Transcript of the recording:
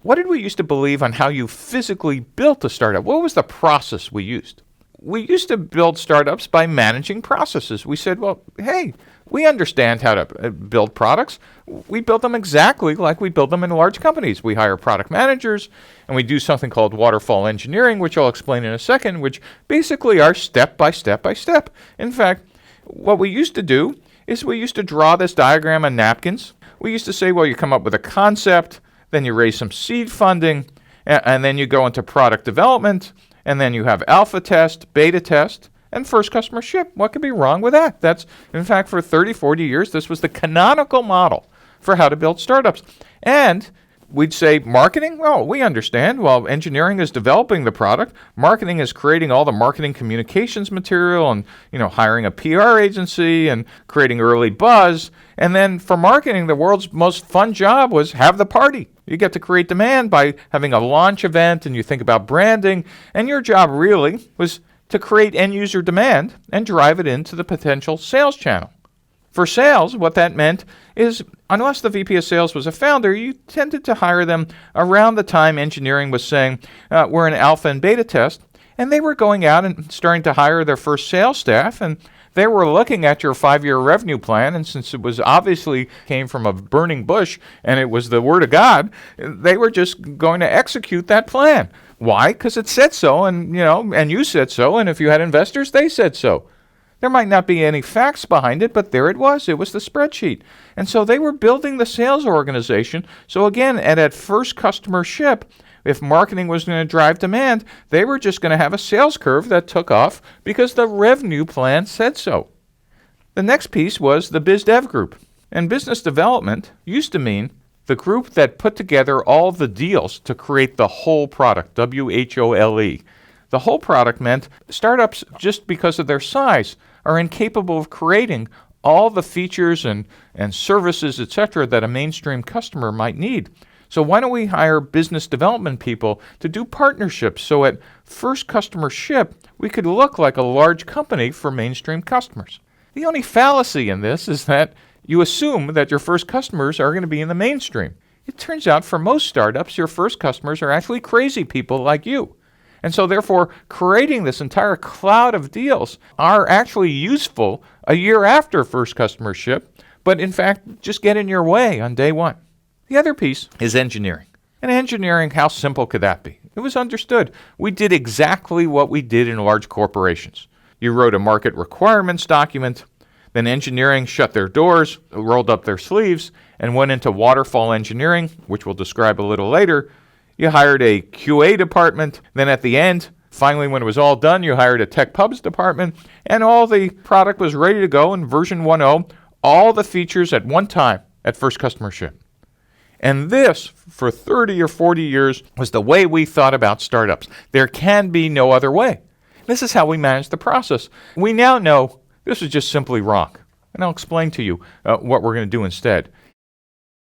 what did we used to believe on how you physically built a startup? What was the process we used? We used to build startups by managing processes. We said, well, hey, we understand how to build products. We build them exactly like we build them in large companies. We hire product managers, and we do something called waterfall engineering, which I'll explain in a second, which basically are step by step by step. In fact, what we used to do is we used to draw this diagram on napkins. We used to say, well, you come up with a concept, then you raise some seed funding, and then you go into product development, and then you have alpha test, beta test, and first customer ship. What could be wrong with that? That's, in fact, for 30, 40 years, this was the canonical model for how to build startups. And we'd say marketing, well, we understand. While engineering is developing the product, marketing is creating all the marketing communications material and, hiring a PR agency and creating early buzz. And then for marketing, the world's most fun job was have the party. You get to create demand by having a launch event, and you think about branding. And your job really was to create end user demand and drive it into the potential sales channel. For sales, what that meant is, unless the VP of sales was a founder, you tended to hire them around the time engineering was saying, we're in alpha and beta test, and they were going out and starting to hire their first sales staff, and they were looking at your 5-year revenue plan, and since it was obviously came from a burning bush and it was the word of God, they were just going to execute that plan. Why? Because it said so, and you said so, and if you had investors, they said so. There might not be any facts behind it, but there it was. It was the spreadsheet. And so they were building the sales organization. So again, at that first customer ship, if marketing was going to drive demand, they were just going to have a sales curve that took off because the revenue plan said so. The next piece was the biz dev group. And business development used to mean the group that put together all the deals to create the whole product, WHOLE. The whole product meant startups, just because of their size, are incapable of creating all the features and services, etc., that a mainstream customer might need. So why don't we hire business development people to do partnerships so at first customer ship, we could look like a large company for mainstream customers? The only fallacy in this is that you assume that your first customers are going to be in the mainstream. It turns out for most startups, your first customers are actually crazy people like you. And so therefore, creating this entire cloud of deals are actually useful a year after first customer ship, but in fact, just get in your way on day one. The other piece is engineering. And engineering, how simple could that be? It was understood. We did exactly what we did in large corporations. You wrote a market requirements document, then engineering shut their doors, rolled up their sleeves, and went into waterfall engineering, which we'll describe a little later. You hired a QA department. Then at the end, finally when it was all done, you hired a tech pubs department, and all the product was ready to go in version 1.0, all the features at one time at first customer ship. And this, for 30 or 40 years, was the way we thought about startups. There can be no other way. This is how we manage the process. We now know this is just simply wrong. And I'll explain to you what we're going to do instead.